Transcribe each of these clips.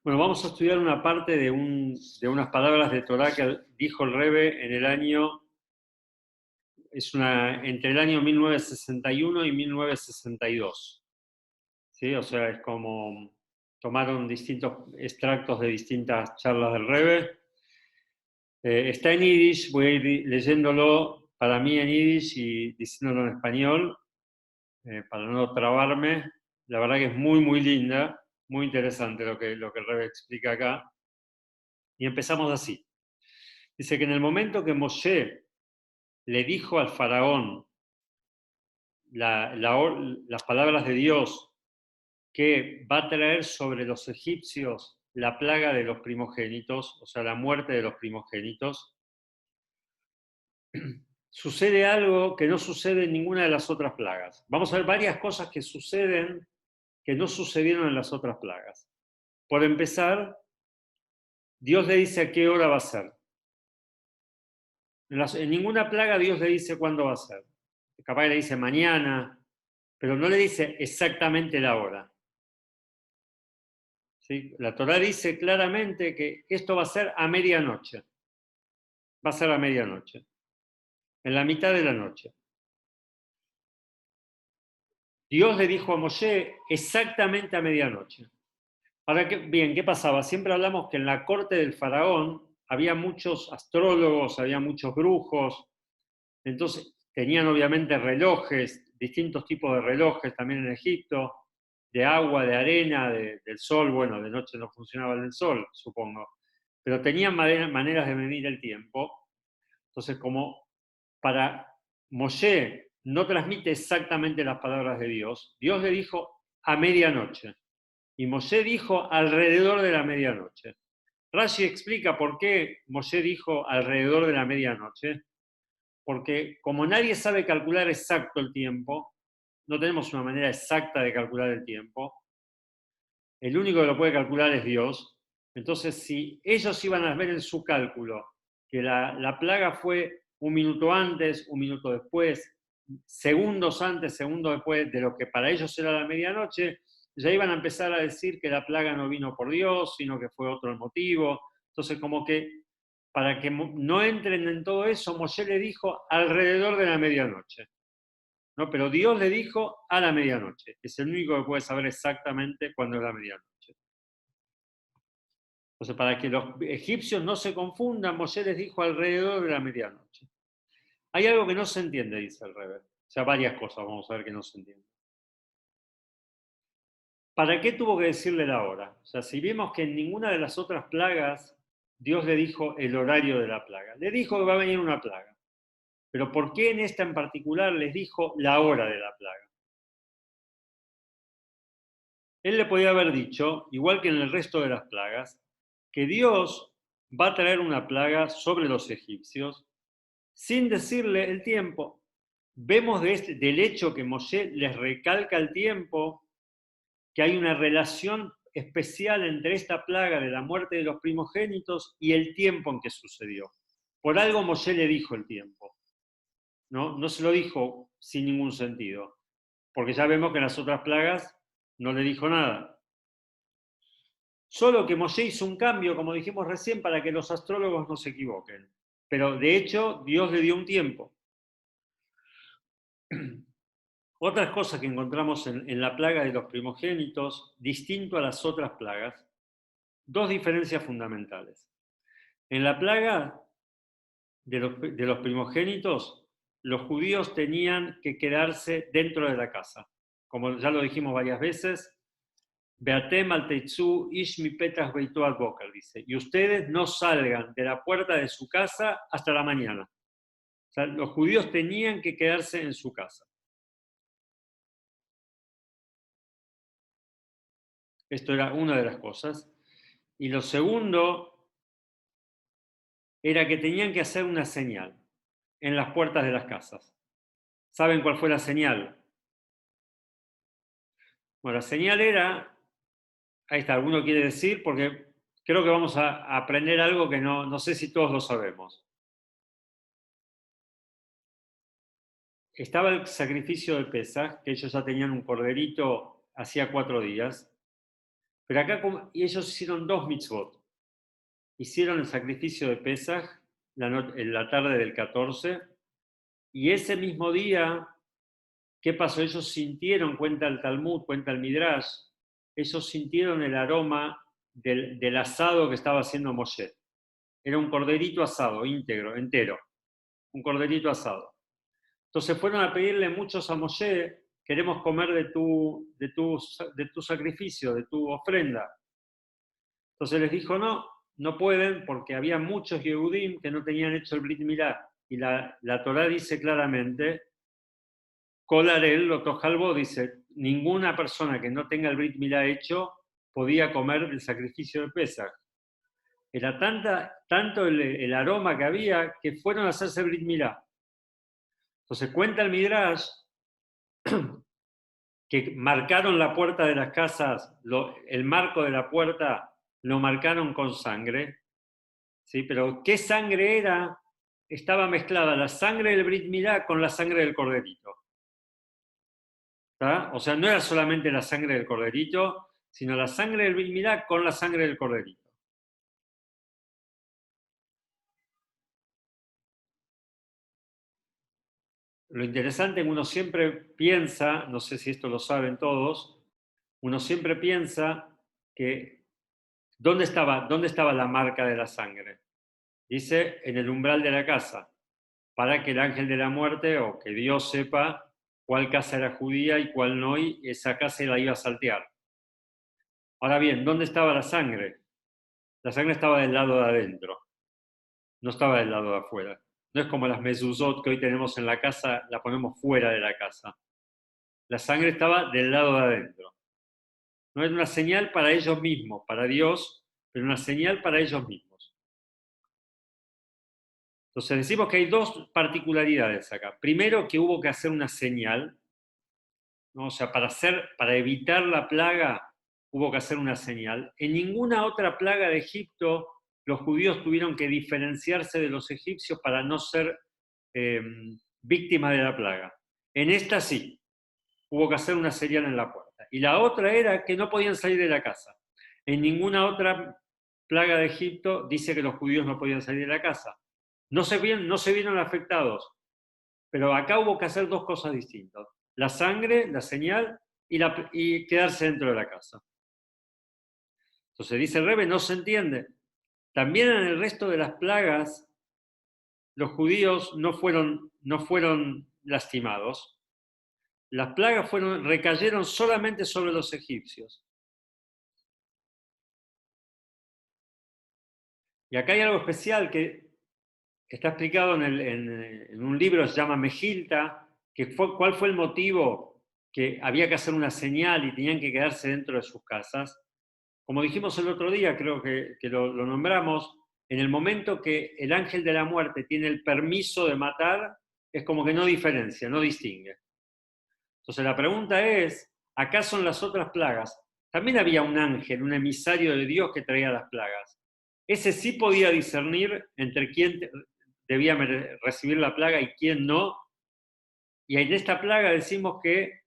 Bueno, vamos a estudiar una parte de unas palabras de Torá que dijo el Rebbe en el año, entre el año 1961 y 1962. ¿Sí? O sea, es como tomaron distintos extractos de distintas charlas del Rebbe. Está en Yiddish, voy a ir leyéndolo para mí en Yiddish y diciéndolo en español, para no trabarme. La verdad que es muy, muy linda, muy interesante lo que el Rebbe explica acá. Y empezamos así. Dice que en el momento que Moshe le dijo al faraón las palabras de Dios, que va a traer sobre los egipcios la plaga de los primogénitos, o sea, la muerte de los primogénitos, sucede algo que no sucede en ninguna de las otras plagas. Vamos a ver varias cosas que suceden que no sucedieron en las otras plagas. Por empezar, Dios le dice a qué hora va a ser. En ninguna plaga Dios le dice cuándo va a ser. Capaz le dice mañana, pero no le dice exactamente la hora. ¿Sí? La Torá dice claramente que esto va a ser a medianoche. Va a ser a medianoche, en la mitad de la noche. Dios le dijo a Moshe exactamente a medianoche. Ahora, bien, ¿qué pasaba? Siempre hablamos que en la corte del faraón había muchos astrólogos, había muchos brujos, entonces tenían obviamente relojes, distintos tipos de relojes también en Egipto, de agua, de arena, del sol. Bueno, de noche no funcionaba el del sol, supongo, pero tenían maneras de medir el tiempo. Entonces, como para Moshe no transmite exactamente las palabras de Dios, Dios le dijo a medianoche, y Moshe dijo alrededor de la medianoche. Rashi explica por qué Moshe dijo alrededor de la medianoche, porque como nadie sabe calcular exacto el tiempo, no tenemos una manera exacta de calcular el tiempo, el único que lo puede calcular es Dios. Entonces, si ellos iban a ver en su cálculo que la plaga fue un minuto antes, un minuto después, segundos antes, segundos después de lo que para ellos era la medianoche, ya iban a empezar a decir que la plaga no vino por Dios, sino que fue otro el motivo. Entonces, como que para que no entren en todo eso, Moshe le dijo alrededor de la medianoche. ¿No? Pero Dios le dijo a la medianoche. Es el único que puede saber exactamente cuándo es la medianoche. Entonces, para que los egipcios no se confundan, Moshe les dijo alrededor de la medianoche. Hay algo que no se entiende, dice el Rebbe. O sea, varias cosas vamos a ver que no se entienden. ¿Para qué tuvo que decirle la hora? O sea, si vemos que en ninguna de las otras plagas Dios le dijo el horario de la plaga. Le dijo que va a venir una plaga. Pero ¿por qué en esta en particular les dijo la hora de la plaga? Él le podía haber dicho, igual que en el resto de las plagas, que Dios va a traer una plaga sobre los egipcios sin decirle el tiempo. Vemos del hecho que Moshe les recalca el tiempo, que hay una relación especial entre esta plaga de la muerte de los primogénitos y el tiempo en que sucedió. Por algo Moshe le dijo el tiempo, ¿no? No se lo dijo sin ningún sentido, porque ya vemos que en las otras plagas no le dijo nada. Solo que Moshe hizo un cambio, como dijimos recién, para que los astrólogos no se equivoquen. Pero de hecho, Dios le dio un tiempo. Otras cosas que encontramos en la plaga de los primogénitos, distinto a las otras plagas, dos diferencias fundamentales. En la plaga de los primogénitos, los judíos tenían que quedarse dentro de la casa. Como ya lo dijimos varias veces, Beatem al teitzu ish mi petas beitu al boker, dice, y ustedes no salgan de la puerta de su casa hasta la mañana. O sea, los judíos tenían que quedarse en su casa. Esto era una de las cosas. Y lo segundo era que tenían que hacer una señal en las puertas de las casas. ¿Saben cuál fue la señal? Bueno, la señal era, ahí está, alguno quiere decir, porque creo que vamos a aprender algo que no sé si todos lo sabemos. Estaba el sacrificio de Pesaj, que ellos ya tenían un corderito hacía 4 días, Pero acá, y ellos hicieron dos mitzvot. Hicieron el sacrificio de Pesaj en la tarde del 14, y ese mismo día, ¿qué pasó? Ellos sintieron, cuenta el Talmud, cuenta el Midrash, ellos sintieron el aroma del asado que estaba haciendo Moshe. Era un corderito asado, íntegro, entero, un corderito asado. Entonces fueron a pedirle muchos a Moshe, queremos comer de tu sacrificio, de tu ofrenda. Entonces les dijo, no, no pueden porque había muchos Yehudim que no tenían hecho el Brit Milá. Y la Torá dice claramente, Kol Arel lo tojalbo, dice, ninguna persona que no tenga el Brit Milá hecho podía comer el sacrificio de Pesaj. Era tanto el aroma que había que fueron a hacerse el Brit Milá. Entonces cuenta el Midrash que marcaron la puerta de las casas, el marco de la puerta lo marcaron con sangre, ¿sí? Pero ¿qué sangre era? Estaba mezclada la sangre del Brit Milá con la sangre del corderito. ¿Tá? O sea, no era solamente la sangre del corderito, sino la sangre del Brit Milá con la sangre del corderito. Lo interesante es que uno siempre piensa, no sé si esto lo saben todos, uno siempre piensa que ¿dónde estaba la marca de la sangre? Dice, en el umbral de la casa, para que el ángel de la muerte o que Dios sepa cuál casa era judía y cuál no, y esa casa la iba a saltear. Ahora bien, ¿dónde estaba la sangre? La sangre estaba del lado de adentro, no estaba del lado de afuera. No es como las mezuzot que hoy tenemos en la casa, la ponemos fuera de la casa. La sangre estaba del lado de adentro. No era una señal para ellos mismos, para Dios, pero una señal para ellos mismos. Entonces decimos que hay dos particularidades acá. Primero, que hubo que hacer una señal, ¿no? O sea, para evitar la plaga hubo que hacer una señal. En ninguna otra plaga de Egipto los judíos tuvieron que diferenciarse de los egipcios para no ser víctimas de la plaga. En esta sí, hubo que hacer una señal en la puerta. Y la otra era que no podían salir de la casa. En ninguna otra plaga de Egipto dice que los judíos no podían salir de la casa. No se vieron afectados, pero acá hubo que hacer dos cosas distintas. La sangre, la señal, y quedarse dentro de la casa. Entonces dice el Rebbe, no se entiende. También en el resto de las plagas, los judíos no fueron lastimados. Las plagas recayeron solamente sobre los egipcios. Y acá hay algo especial que está explicado en un libro que se llama Mejilta, cuál fue el motivo que había que hacer una señal y tenían que quedarse dentro de sus casas. Como dijimos el otro día, creo que lo nombramos, en el momento que el ángel de la muerte tiene el permiso de matar, es como que no diferencia, no distingue. Entonces la pregunta es, ¿acaso en las otras plagas también había un ángel, un emisario de Dios que traía las plagas? Ese sí podía discernir entre quién debía recibir la plaga y quién no. Y en esta plaga decimos que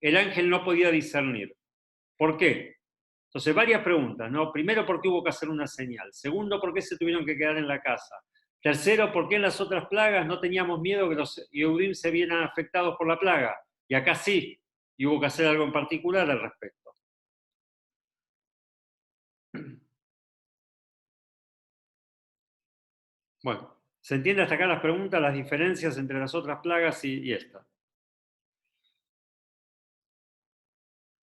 el ángel no podía discernir. ¿Por qué? Entonces, varias preguntas, ¿no? Primero, ¿por qué hubo que hacer una señal? Segundo, ¿por qué se tuvieron que quedar en la casa? Tercero, ¿por qué en las otras plagas no teníamos miedo que los Yehudim se vieran afectados por la plaga? Y acá sí, y hubo que hacer algo en particular al respecto. Bueno, ¿se entiende hasta acá las preguntas, las diferencias entre las otras plagas y esta?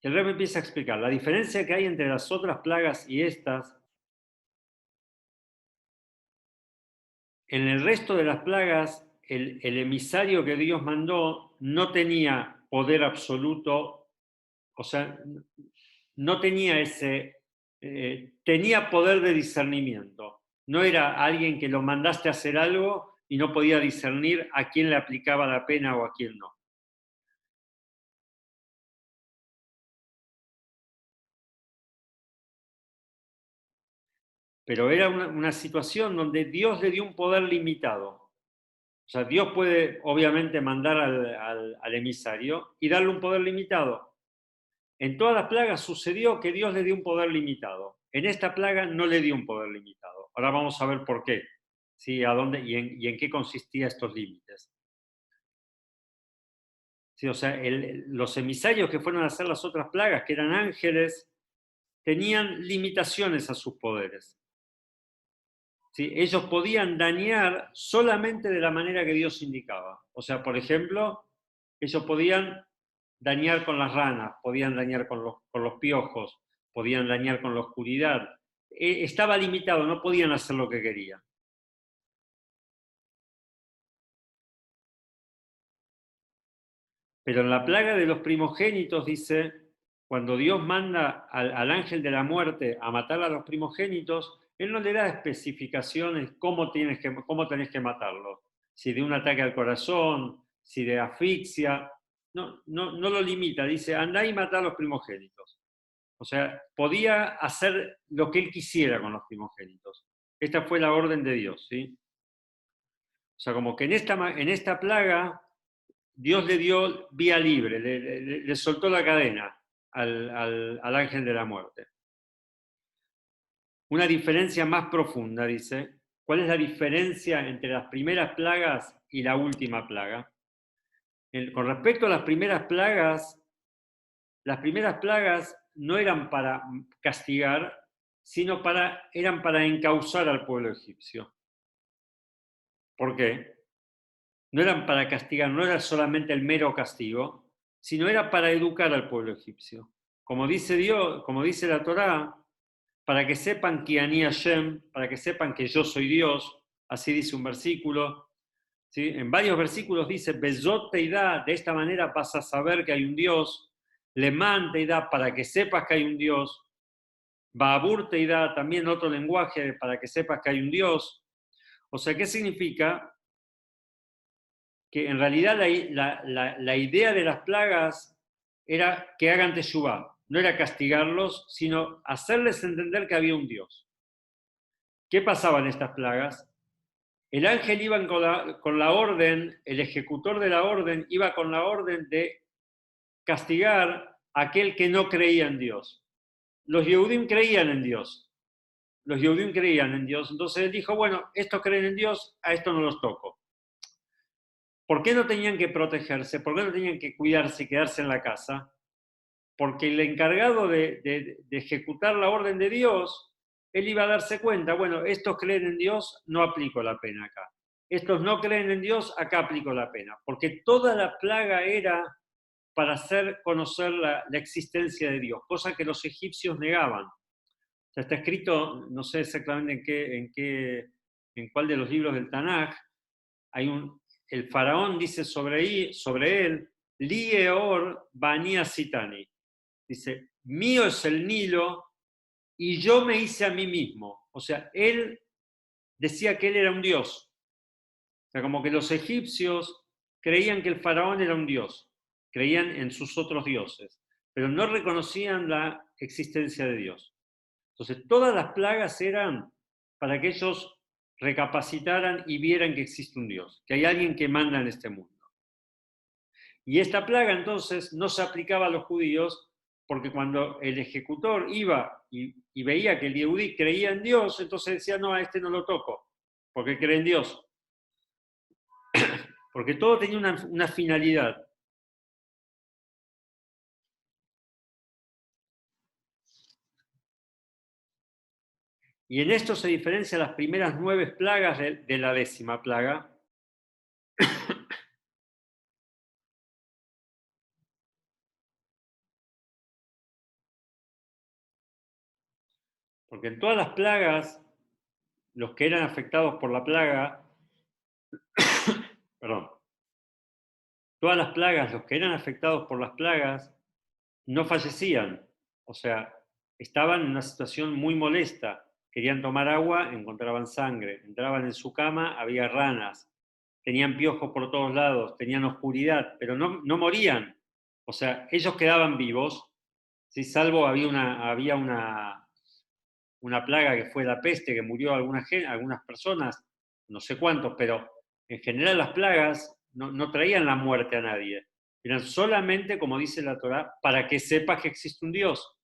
El Rebbe empieza a explicar la diferencia que hay entre las otras plagas y estas. En el resto de las plagas, el emisario que Dios mandó no tenía poder absoluto, o sea, no tenía tenía poder de discernimiento. No era alguien que lo mandaste a hacer algo y no podía discernir a quién le aplicaba la pena o a quién no. Pero era una situación donde Dios le dio un poder limitado. O sea, Dios puede obviamente mandar al emisario y darle un poder limitado. En todas las plagas sucedió que Dios le dio un poder limitado. En esta plaga no le dio un poder limitado. Ahora vamos a ver por qué, ¿sí? ¿A dónde y en qué consistían estos límites? Sí, o sea, los emisarios que fueron a hacer las otras plagas, que eran ángeles, tenían limitaciones a sus poderes. ¿Sí? Ellos podían dañar solamente de la manera que Dios indicaba. O sea, por ejemplo, ellos podían dañar con las ranas, podían dañar con los piojos, podían dañar con la oscuridad. Estaba limitado, no podían hacer lo que querían. Pero en la plaga de los primogénitos dice, cuando Dios manda al ángel de la muerte a matar a los primogénitos, Él no le da especificaciones cómo tenés que matarlos. Si de un ataque al corazón, si de asfixia. No lo limita, dice, andá y matá a los primogénitos. O sea, podía hacer lo que Él quisiera con los primogénitos. Esta fue la orden de Dios, ¿sí? O sea, como que en esta plaga Dios le dio vía libre, le soltó la cadena al ángel de la muerte. Una diferencia más profunda, dice. ¿Cuál es la diferencia entre las primeras plagas y la última plaga? Con respecto a las primeras plagas no eran para castigar, sino eran para encauzar al pueblo egipcio. ¿Por qué? No eran para castigar, no era solamente el mero castigo, sino era para educar al pueblo egipcio. Como dice Dios, como dice la Torá, para que sepan que Ani Hashem, para que sepan que yo soy Dios, así dice un versículo. ¿Sí? En varios versículos dice, Bezot Teidá, de esta manera vas a saber que hay un Dios, Leman Teidá, para que sepas que hay un Dios, Baabur Teidá, también otro lenguaje, para que sepas que hay un Dios. O sea, ¿qué significa? Que en realidad la idea de las plagas era que hagan teshuvá, no era castigarlos, sino hacerles entender que había un Dios. ¿Qué pasaba en estas plagas? El ángel iba con la orden, el ejecutor de la orden iba con la orden de castigar a aquel que no creía en Dios. Los Yehudim creían en Dios. Los Yehudim creían en Dios. Entonces él dijo, bueno, estos creen en Dios, a estos no los toco. ¿Por qué no tenían que protegerse? ¿Por qué no tenían que cuidarse y quedarse en la casa? Porque el encargado de ejecutar la orden de Dios, él iba a darse cuenta, bueno, estos creen en Dios, no aplico la pena acá. Estos no creen en Dios, acá aplico la pena. Porque toda la plaga era para hacer conocer la existencia de Dios, cosa que los egipcios negaban. O sea, está escrito, no sé exactamente en cuál de los libros del Tanaj, el faraón dice sobre él, Lieor Bania Sitani. Dice, mío es el Nilo y yo me hice a mí mismo. O sea, él decía que él era un dios. O sea, como que los egipcios creían que el faraón era un dios, creían en sus otros dioses, pero no reconocían la existencia de Dios. Entonces, todas las plagas eran para que ellos recapacitaran y vieran que existe un Dios, que hay alguien que manda en este mundo. Y esta plaga entonces no se aplicaba a los judíos porque cuando el ejecutor iba y veía que el Yehudí creía en Dios, entonces decía, no, a este no lo toco, porque cree en Dios. Porque todo tenía una finalidad. Y en esto se diferencian las primeras 9 plagas de la 10ª plaga. Porque en todas las plagas, los que eran afectados por la plaga, perdón, todas las plagas, los que eran afectados por las plagas, no fallecían. O sea, estaban en una situación muy molesta. Querían tomar agua, encontraban sangre. Entraban en su cama, había ranas. Tenían piojos por todos lados, tenían oscuridad, pero no morían. O sea, ellos quedaban vivos, ¿sí? Salvo había una plaga que fue la peste, que murió algunas personas, no sé cuántos, pero en general las plagas no traían la muerte a nadie. Eran solamente, como dice la Torá, para que sepas que existe un Dios.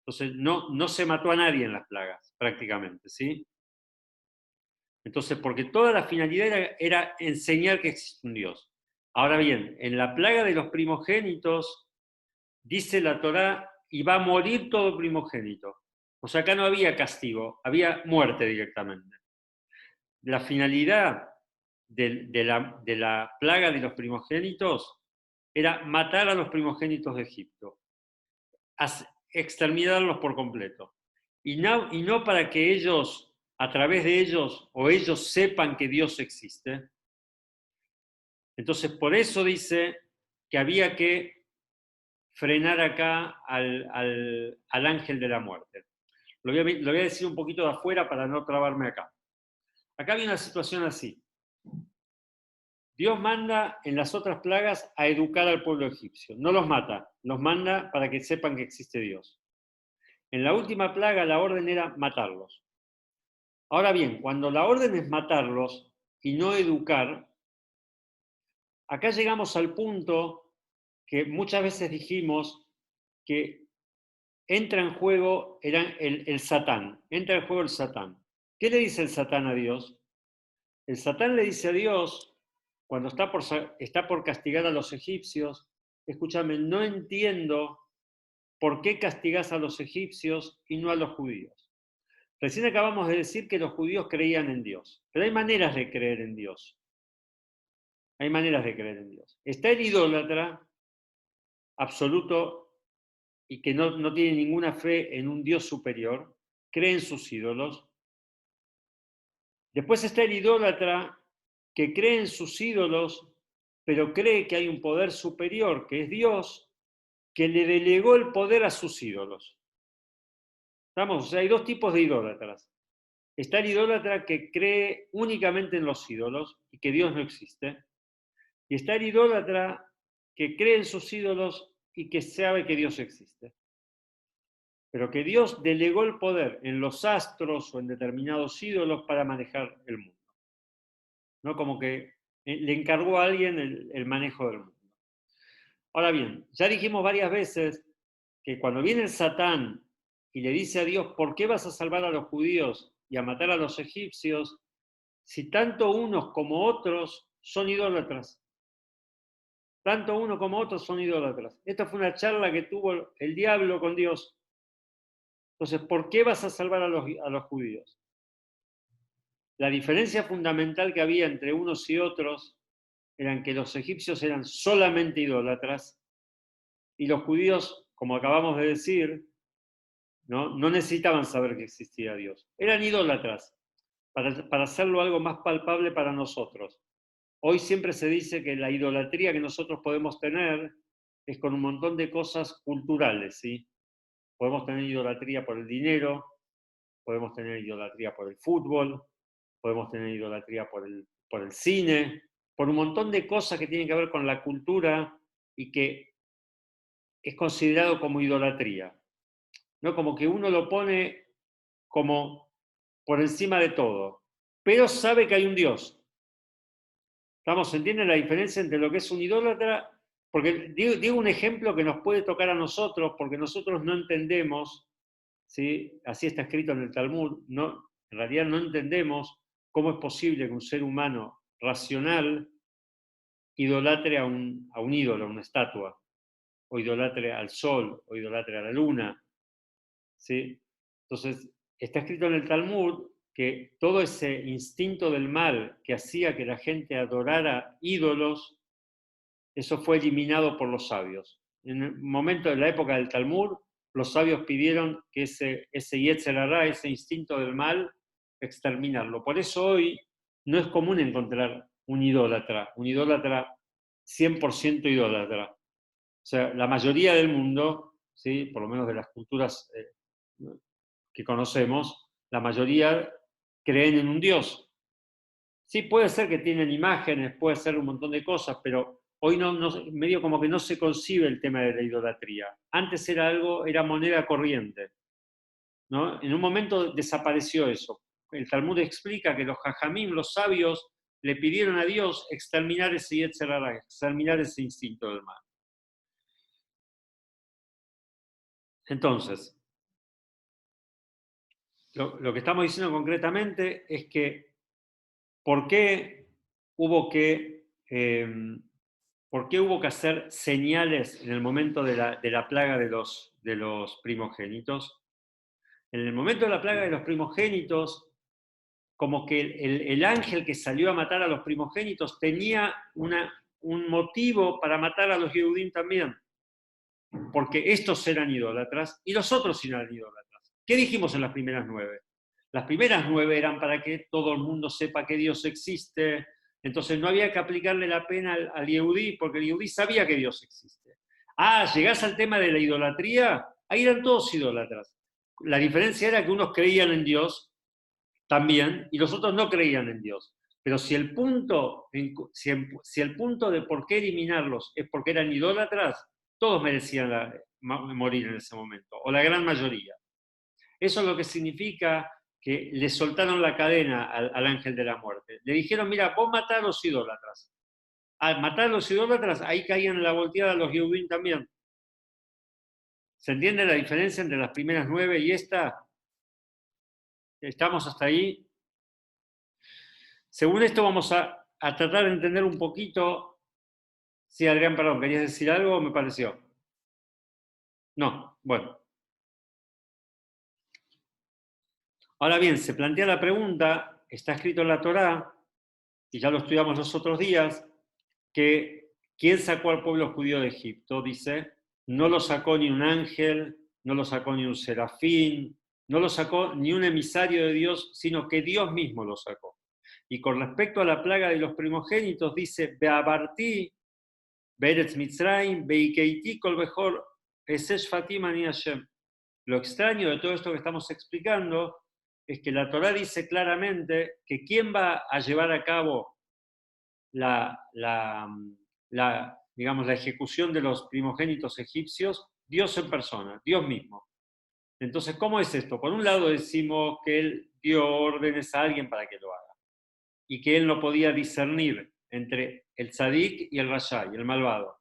Entonces, no se mató a nadie en las plagas, prácticamente, ¿sí? Entonces, porque toda la finalidad era enseñar que existe un Dios. Ahora bien, en la plaga de los primogénitos, dice la Torá, y va a morir todo primogénito. O sea, acá no había castigo, había muerte directamente. La finalidad de la plaga de los primogénitos era matar a los primogénitos de Egipto, exterminarlos por completo. Y no para que ellos, a través de ellos, o ellos sepan que Dios existe. Entonces, por eso dice que había que frenar acá al ángel de la muerte. Lo voy a decir un poquito de afuera para no trabarme acá. Acá había una situación así. Dios manda en las otras plagas a educar al pueblo egipcio. No los mata, los manda para que sepan que existe Dios. En la última plaga la orden era matarlos. Ahora bien, cuando la orden es matarlos y no educar, acá llegamos al punto que muchas veces dijimos que entra en juego el Satán. Entra en juego el Satán. ¿Qué le dice el Satán a Dios? El Satán le dice a Dios, cuando está por castigar a los egipcios, escúchame, no entiendo por qué castigás a los egipcios y no a los judíos. Recién acabamos de decir que los judíos creían en Dios, pero hay maneras de creer en Dios. Hay maneras de creer en Dios. Está el idólatra absoluto y que no tiene ninguna fe en un Dios superior, cree en sus ídolos. Después está el idólatra que cree en sus ídolos, pero cree que hay un poder superior, que es Dios, que le delegó el poder a sus ídolos. ¿Estamos? O sea, hay dos tipos de idólatras. Está el idólatra que cree únicamente en los ídolos y que Dios no existe. Y está el idólatra que cree en sus ídolos y que sabe que Dios existe. Pero que Dios delegó el poder en los astros o en determinados ídolos para manejar el mundo. ¿No? Como que le encargó a alguien el manejo del mundo. Ahora bien, ya dijimos varias veces que cuando viene el Satán y le dice a Dios, ¿por qué vas a salvar a los judíos y a matar a los egipcios si tanto unos como otros son idólatras? Tanto uno como otros son idólatras. Esta fue una charla que tuvo el diablo con Dios. Entonces, ¿por qué vas a salvar a los judíos? La diferencia fundamental que había entre unos y otros eran que los egipcios eran solamente idólatras y los judíos, como acabamos de decir, no necesitaban saber que existía Dios. Eran idólatras para hacerlo algo más palpable para nosotros. Hoy siempre se dice que la idolatría que nosotros podemos tener es con un montón de cosas culturales, ¿sí? Podemos tener idolatría por el dinero, podemos tener idolatría por el fútbol, podemos tener idolatría por el cine, por un montón de cosas que tienen que ver con la cultura y que es considerado como idolatría. ¿No? Como que uno lo pone como por encima de todo, pero sabe que hay un Dios. ¿Estamos? ¿Se entiende la diferencia entre lo que es un idólatra? Porque digo un ejemplo que nos puede tocar a nosotros, porque nosotros no entendemos, ¿sí? Así está escrito en el Talmud, en realidad no entendemos cómo es posible que un ser humano racional idolatre a un ídolo, a una estatua, o idolatre al sol, o idolatre a la luna, ¿sí? Entonces, está escrito en el Talmud que todo ese instinto del mal que hacía que la gente adorara ídolos, eso fue eliminado por los sabios. En el momento de la época del Talmud, los sabios pidieron que ese Yetzer Hará, ese instinto del mal, exterminarlo. Por eso hoy no es común encontrar un idólatra 100% idólatra. O sea, la mayoría del mundo, ¿sí? Por lo menos de las culturas que conocemos, la mayoría creen en un Dios. Sí, puede ser que tienen imágenes, puede ser un montón de cosas, pero hoy medio como que no se concibe el tema de la idolatría. Antes era moneda corriente, ¿no? En un momento desapareció eso. El Talmud explica que los jajamim, los sabios, le pidieron a Dios exterminar ese Yetzer Hara, exterminar ese instinto del mal. Entonces, lo que estamos diciendo concretamente es que ¿por qué hubo que, hacer señales en el momento de la plaga de los primogénitos? En el momento de la plaga de los primogénitos, como que el ángel que salió a matar a los primogénitos tenía un motivo para matar a los Yehudim también, porque estos eran idólatras y los otros eran idólatras. ¿Qué dijimos en las primeras 9? Las primeras 9 eran para que todo el mundo sepa que Dios existe, entonces no había que aplicarle la pena al Yehudí, porque el Yehudí sabía que Dios existe. Llegás al tema de la idolatría, ahí eran todos idólatras. La diferencia era que unos creían en Dios también, y los otros no creían en Dios. Pero si el punto de por qué eliminarlos es porque eran idólatras, todos merecían morir en ese momento, o la gran mayoría. Eso es lo que significa que le soltaron la cadena al ángel de la muerte. Le dijeron, mira, vos matá a los idólatras. Al matar a los idólatras, ahí caían en la volteada los Yehudim también. ¿Se entiende la diferencia entre las primeras 9 y esta? ¿Estamos hasta ahí? Según esto vamos a tratar de entender un poquito. Sí, Adrián, perdón, ¿querías decir algo o me pareció? No, bueno. Ahora bien, se plantea la pregunta, está escrito en la Torá, y ya lo estudiamos los otros días, que ¿quién sacó al pueblo judío de Egipto? Dice, no lo sacó ni un ángel, no lo sacó ni un serafín, no lo sacó ni un emisario de Dios, sino que Dios mismo lo sacó. Y con respecto a la plaga de los primogénitos, dice, Beabartí, Beretz Mitzrayim, Beikeiti kol bejor, Esesh Fatim ani Hashem. Lo extraño de todo esto que estamos explicando es que la Torá dice claramente que quién va a llevar a cabo digamos, la ejecución de los primogénitos egipcios, Dios en persona, Dios mismo. Entonces, ¿cómo es esto? Por un lado decimos que Él dio órdenes a alguien para que lo haga y que Él no podía discernir entre el tzadik y el rasha, y el malvado.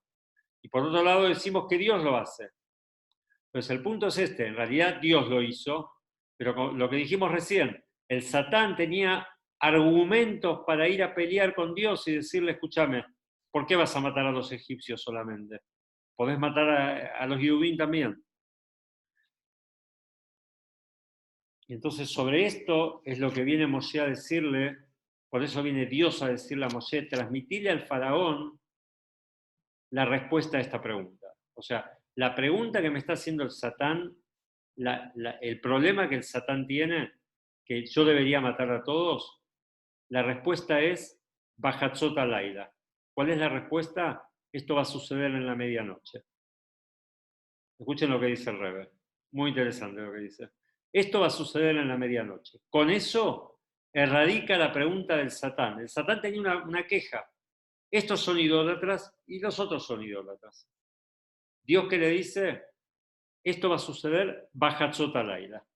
Y por otro lado decimos que Dios lo hace. Entonces el punto es este, en realidad Dios lo hizo, pero lo que dijimos recién, el Satán tenía argumentos para ir a pelear con Dios y decirle, escúchame, ¿por qué vas a matar a los egipcios solamente? Podés matar a los Yehudín también. Y entonces sobre esto es lo que viene Moshe a decirle, por eso viene Dios a decirle a Moshe, transmitirle al faraón la respuesta a esta pregunta. O sea, la pregunta que me está haciendo el Satán, el problema que el Satán tiene, que yo debería matar a todos, la respuesta es Bajatzot Laila. ¿Cuál es la respuesta? Esto va a suceder en la medianoche. Escuchen lo que dice el Rebbe. Muy interesante lo que dice. Esto va a suceder en la medianoche. Con eso erradica la pregunta del Satán. El Satán tenía una queja. Estos son idólatras y los otros son idólatras. Dios que le dice, esto va a suceder Bajatzot Laila,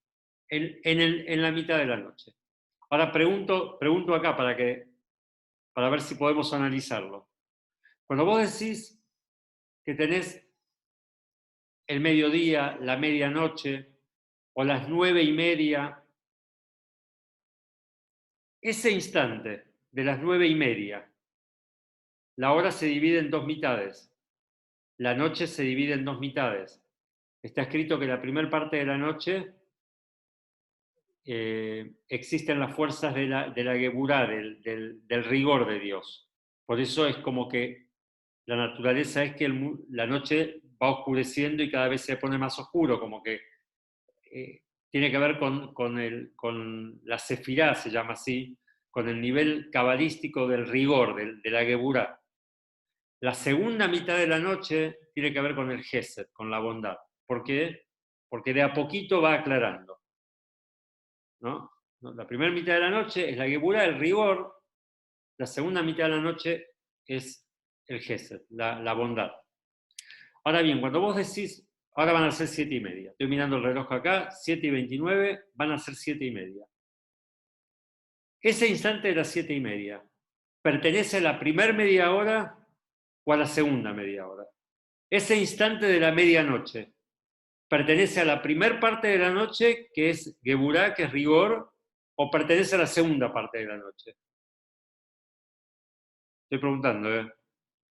en la mitad de la noche. Ahora pregunto acá para ver si podemos analizarlo. Cuando vos decís que tenés el mediodía, la medianoche o las 9:30, ese instante de las 9:30, la hora se divide en dos mitades, la noche se divide en dos mitades. Está escrito que la primera parte de la noche existen las fuerzas de la Geburá, del rigor de Dios. Por eso es como que la naturaleza es que la noche va oscureciendo y cada vez se pone más oscuro, como que tiene que ver con la sefirá, se llama así, con el nivel cabalístico del rigor, de la Geburá. La segunda mitad de la noche tiene que ver con el Gesed, con la bondad. ¿Por qué? Porque de a poquito va aclarando, ¿no? La primera mitad de la noche es la Geburá, el rigor. La segunda mitad de la noche es el Gesed, la bondad. Ahora bien, cuando vos decís, ahora van a ser 7:30. Estoy mirando el reloj acá, 7:29, van a ser 7:30. Ese instante de las 7:30, pertenece a la primera media hora o a la segunda media hora. Ese instante de la medianoche pertenece a la primera parte de la noche, que es Geburá, que es rigor, o pertenece a la segunda parte de la noche. Estoy preguntando,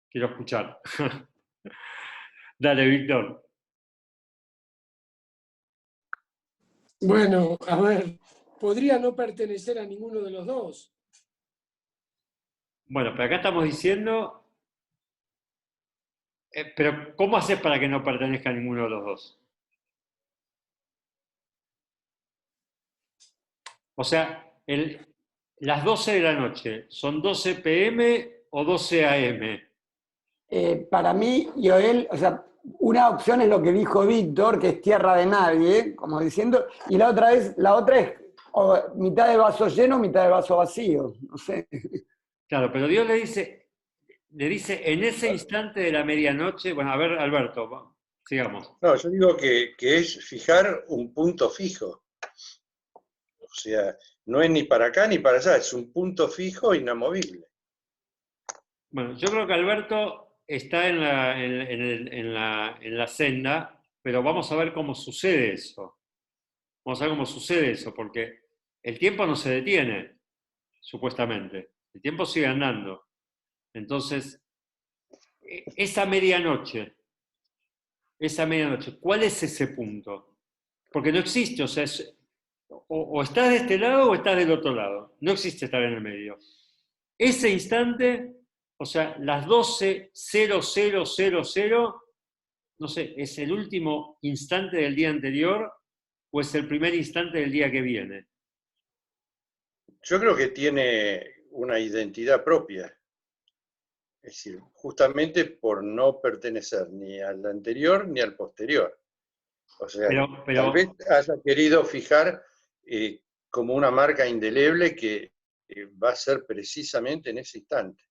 quiero escuchar. Dale, Víctor. Bueno, a ver, podría no pertenecer a ninguno de los dos. Bueno, pero acá estamos diciendo, pero ¿cómo haces para que no pertenezca a ninguno de los dos? O sea, las 12 de la noche, ¿son 12 p.m. o 12 a.m.? Para mí, Joel, o sea, una opción es lo que dijo Víctor, que es tierra de nadie, como diciendo, y la otra es mitad de vaso lleno, mitad de vaso vacío, no sé. Claro, pero Dios le dice en ese instante de la medianoche, bueno, a ver, Alberto, sigamos. No, yo digo que es fijar un punto fijo. O sea, no es ni para acá ni para allá, es un punto fijo inamovible. Bueno, yo creo que Alberto está en la senda, pero vamos a ver cómo sucede eso. Vamos a ver cómo sucede eso, porque el tiempo no se detiene, supuestamente. El tiempo sigue andando. Entonces, esa medianoche, ¿cuál es ese punto? Porque no existe, o sea, o estás de este lado o estás del otro lado. No existe estar en el medio. Ese instante, o sea, las 12:00:00, no sé, ¿es el último instante del día anterior o es el primer instante del día que viene? Yo creo que tiene una identidad propia. Es decir, justamente por no pertenecer ni al anterior ni al posterior. O sea, tal vez haya querido fijar como una marca indeleble que va a ser precisamente en ese instante.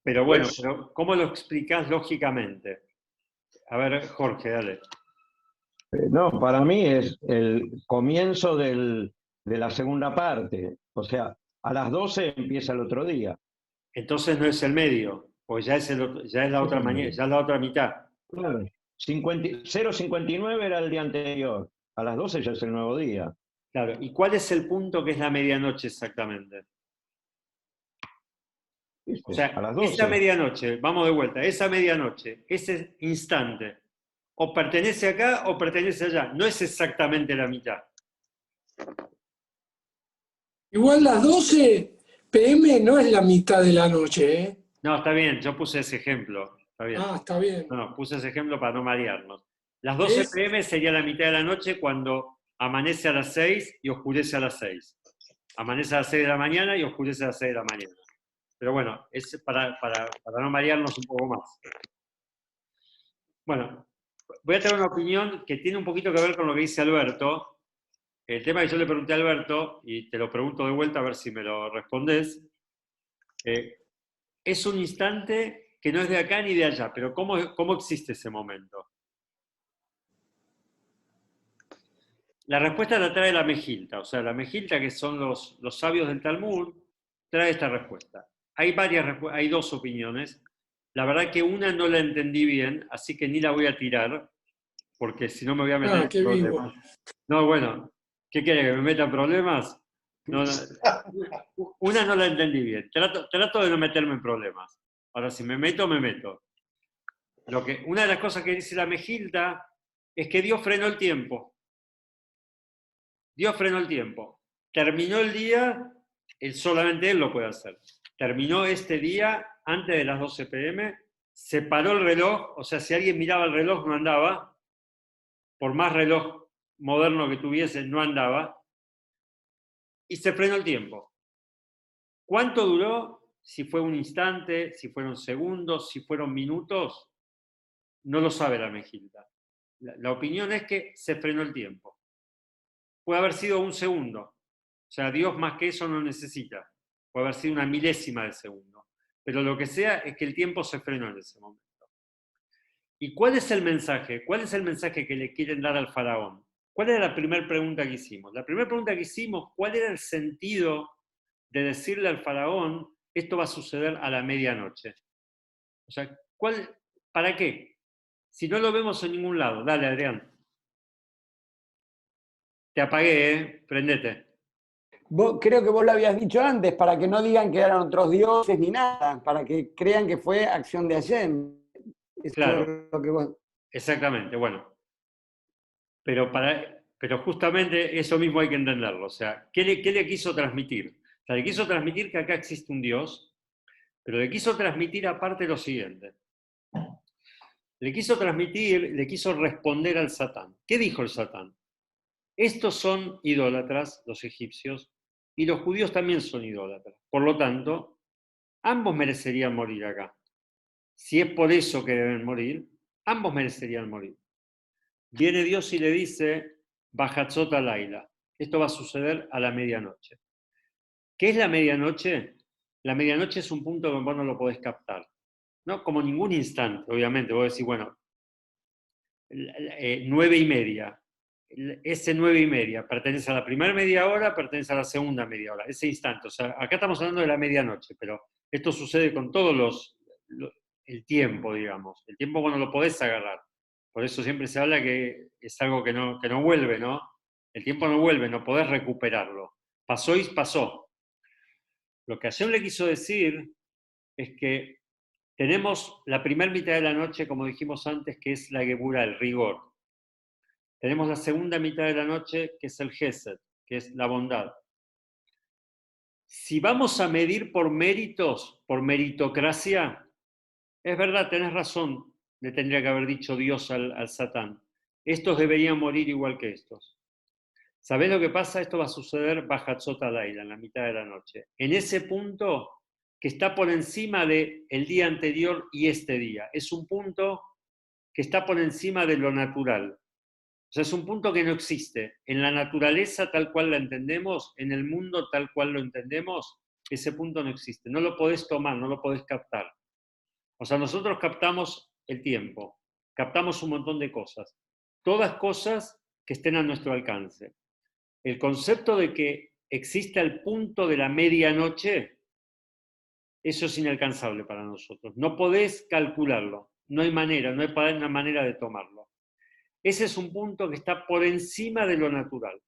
Pero bueno, pero ¿cómo lo explicás lógicamente? A ver, Jorge, dale. No, para mí es el comienzo de la segunda parte. O sea, a las 12 empieza el otro día. Entonces no es el medio, pues ya es la otra mañana, ya es la otra mitad. Claro. 0:59 era el día anterior. A las 12 ya es el nuevo día. Claro, ¿y cuál es el punto que es la medianoche exactamente? O sea, a las 12. esa medianoche, vamos de vuelta, esa medianoche, ese instante, o pertenece acá o pertenece allá, no es exactamente la mitad. Igual las 12 p.m. no es la mitad de la noche, ¿eh? No, está bien, yo puse ese ejemplo. Está bien. Ah, está bien. No, puse ese ejemplo para no marearnos. Las 12 p.m. sería la mitad de la noche cuando amanece a las 6 y oscurece a las 6. Amanece a las 6 de la mañana y oscurece a las 6 de la mañana. Pero bueno, es para no marearnos un poco más. Bueno, voy a tener una opinión que tiene un poquito que ver con lo que dice Alberto. El tema que yo le pregunté a Alberto, y te lo pregunto de vuelta a ver si me lo respondes, es un instante que no es de acá ni de allá, pero ¿cómo existe ese momento? La respuesta la trae la Mejilta, o sea, la Mejilta, que son los sabios del Talmud, trae esta respuesta. Hay dos opiniones. La verdad que una no la entendí bien, así que ni la voy a tirar, porque si no me voy a meter en problemas. No, bueno, ¿qué quiere? ¿Que me meta en problemas? No, una no la entendí bien. Trato de no meterme en problemas. Ahora, si me meto, me meto. Una de las cosas que dice la Mejilta es que Dios frenó el tiempo. Dios frenó el tiempo. Terminó el día, solamente Él lo puede hacer. Terminó este día antes de las 12 p.m., se paró el reloj, o sea, si alguien miraba el reloj no andaba, por más reloj moderno que tuviese, no andaba, y se frenó el tiempo. ¿Cuánto duró? Si fue un instante, si fueron segundos, si fueron minutos, no lo sabe la Mejilta. La opinión es que se frenó el tiempo. Puede haber sido un segundo. O sea, Dios más que eso no necesita. Puede haber sido una milésima de segundo. Pero lo que sea es que el tiempo se frenó en ese momento. ¿Y cuál es el mensaje? ¿Cuál es el mensaje que le quieren dar al faraón? ¿Cuál era la primera pregunta que hicimos? La primera pregunta que hicimos, ¿cuál era el sentido de decirle al faraón esto va a suceder a la medianoche. O sea, ¿para qué? Si no lo vemos en ningún lado. Dale, Adrián. Te apagué, ¿eh? Prendete. Creo que vos lo habías dicho antes, para que no digan que eran otros dioses ni nada, para que crean que fue acción de Hashem. Eso Claro, es lo que vos... exactamente. Bueno, pero justamente eso mismo hay que entenderlo. O sea, ¿qué le quiso transmitir? O sea, le quiso transmitir que acá existe un Dios, pero le quiso transmitir aparte lo siguiente. Le quiso responder al Satán. ¿Qué dijo el Satán? Estos son idólatras, los egipcios, y los judíos también son idólatras. Por lo tanto, ambos merecerían morir acá. Si es por eso que deben morir, ambos merecerían morir. Viene Dios y le dice, Bajatzot Laila. Esto va a suceder a la medianoche. ¿Qué es la medianoche? La medianoche es un punto que vos no lo podés captar. No como ningún instante, obviamente. Vos decís, bueno, 9:30. Ese 9:30 pertenece a la primera media hora, pertenece a la segunda media hora, ese instante. O sea, acá estamos hablando de la medianoche, pero esto sucede con todos el tiempo, digamos. El tiempo vos no lo podés agarrar. Por eso siempre se habla que es algo que no vuelve, ¿no? El tiempo no vuelve, no podés recuperarlo. Pasó y pasó. Lo que Hashem le quiso decir es que tenemos la primera mitad de la noche, como dijimos antes, que es la Gebura, el rigor. Tenemos la segunda mitad de la noche, que es el Gesed, que es la bondad. Si vamos a medir por méritos, por meritocracia, es verdad, tenés razón, le tendría que haber dicho Dios al Satán. Estos deberían morir igual que estos. ¿Sabés lo que pasa? Esto va a suceder Bajatzot Laila, en la mitad de la noche. En ese punto que está por encima del día anterior y este día. Es un punto que está por encima de lo natural. O sea, es un punto que no existe. En la naturaleza tal cual la entendemos, en el mundo tal cual lo entendemos, ese punto no existe. No lo podés tomar, no lo podés captar. O sea, nosotros captamos el tiempo, captamos un montón de cosas. Todas cosas que estén a nuestro alcance. El concepto de que exista el punto de la medianoche, eso es inalcanzable para nosotros. No podés calcularlo. No hay manera, no hay una manera de tomarlo. Ese es un punto que está por encima de lo natural.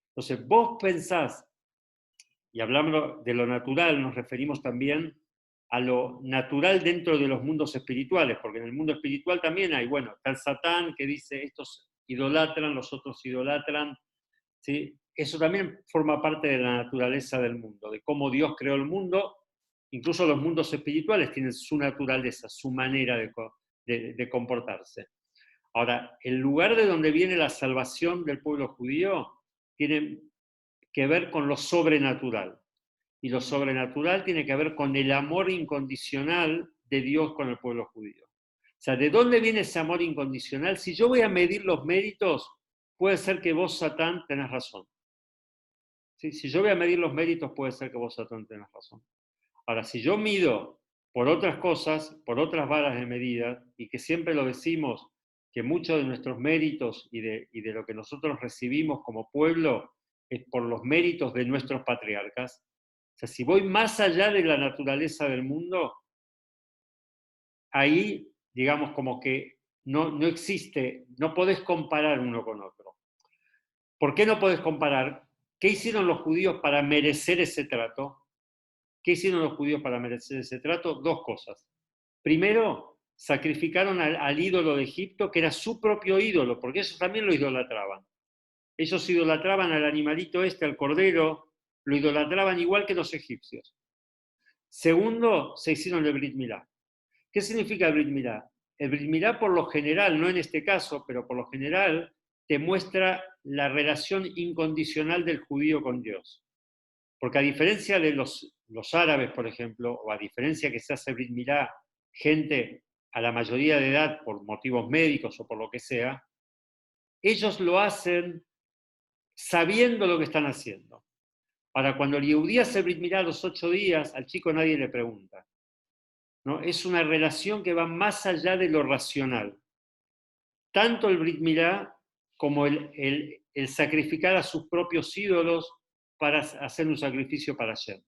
Entonces, vos pensás, y hablando de lo natural, nos referimos también a lo natural dentro de los mundos espirituales, porque en el mundo espiritual también hay, bueno, está el Satán que dice, estos idolatran, los otros idolatran, ¿sí? Eso también forma parte de la naturaleza del mundo, de cómo Dios creó el mundo. Incluso los mundos espirituales tienen su naturaleza, su manera de comportarse. Ahora, el lugar de donde viene la salvación del pueblo judío tiene que ver con lo sobrenatural. Y lo sobrenatural tiene que ver con el amor incondicional de Dios con el pueblo judío. O sea, ¿de dónde viene ese amor incondicional? Si yo voy a medir los méritos, puede ser que vos, Satán, tenés razón. ¿Sí? Si yo voy a medir los méritos, puede ser que vos, Satán, tenés razón. Ahora, si yo mido por otras cosas, por otras varas de medida, y que siempre lo decimos, que muchos de nuestros méritos y de lo que nosotros recibimos como pueblo es por los méritos de nuestros patriarcas. O sea, si voy más allá de la naturaleza del mundo, ahí, digamos, como que no existe, no podés comparar uno con otro. ¿Por qué no podés comparar? ¿Qué hicieron los judíos para merecer ese trato? ¿Qué hicieron los judíos para merecer ese trato? Dos cosas. Primero, sacrificaron al ídolo de Egipto, que era su propio ídolo, porque ellos también lo idolatraban. Ellos idolatraban al animalito al cordero, lo idolatraban igual que los egipcios. Segundo, se hicieron el Brit Milá. ¿Qué significa el Brit Milá? El Brit Milá, por lo general, no en este caso, pero por lo general, te muestra la relación incondicional del judío con Dios. Porque a diferencia de los árabes, por ejemplo, o a diferencia que se hace Brit Milá, gente a la mayoría de edad por motivos médicos o por lo que sea, ellos lo hacen sabiendo lo que están haciendo. Ahora, cuando el Yehudí hace Brit Milá a los 8 días, al chico nadie le pregunta. ¿No? Es una relación que va más allá de lo racional. Tanto el Brit Milá como el sacrificar a sus propios ídolos para hacer un sacrificio para Hashem.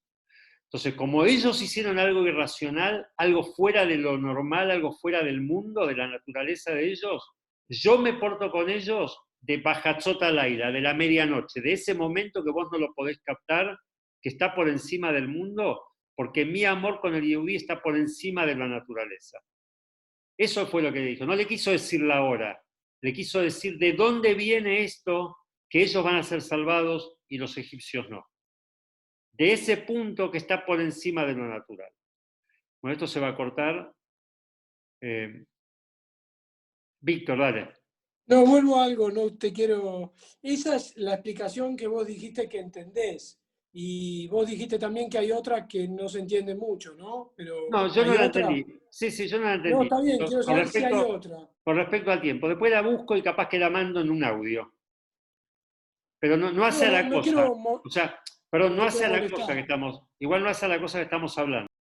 Entonces, como ellos hicieron algo irracional, algo fuera de lo normal, algo fuera del mundo, de la naturaleza de ellos, yo me porto con ellos de Bajatzot Laila, de la medianoche, de ese momento que vos no lo podés captar, que está por encima del mundo, porque mi amor con el Yehudí está por encima de la naturaleza. Eso fue lo que dijo. No le quiso decir la hora, le quiso decir de dónde viene esto, que ellos van a ser salvados y los egipcios no. De ese punto que está por encima de lo natural. Bueno, esto se va a cortar. Víctor, dale. No, vuelvo a algo, no te quiero. Esa es la explicación que vos dijiste que entendés. Y vos dijiste también que hay otra que no se entiende mucho, ¿no? Pero No, yo no ¿hay la otra? entendí. Sí, yo no la entendí. No, está bien, quiero saber si hay respecto, otra. con respecto al tiempo. Después la busco y capaz que la mando en un audio. Pero no hace No, la no cosa. quiero O sea, perdón, no te hace quiero la molestar. cosa que estamos. Igual no hace la cosa que estamos hablando.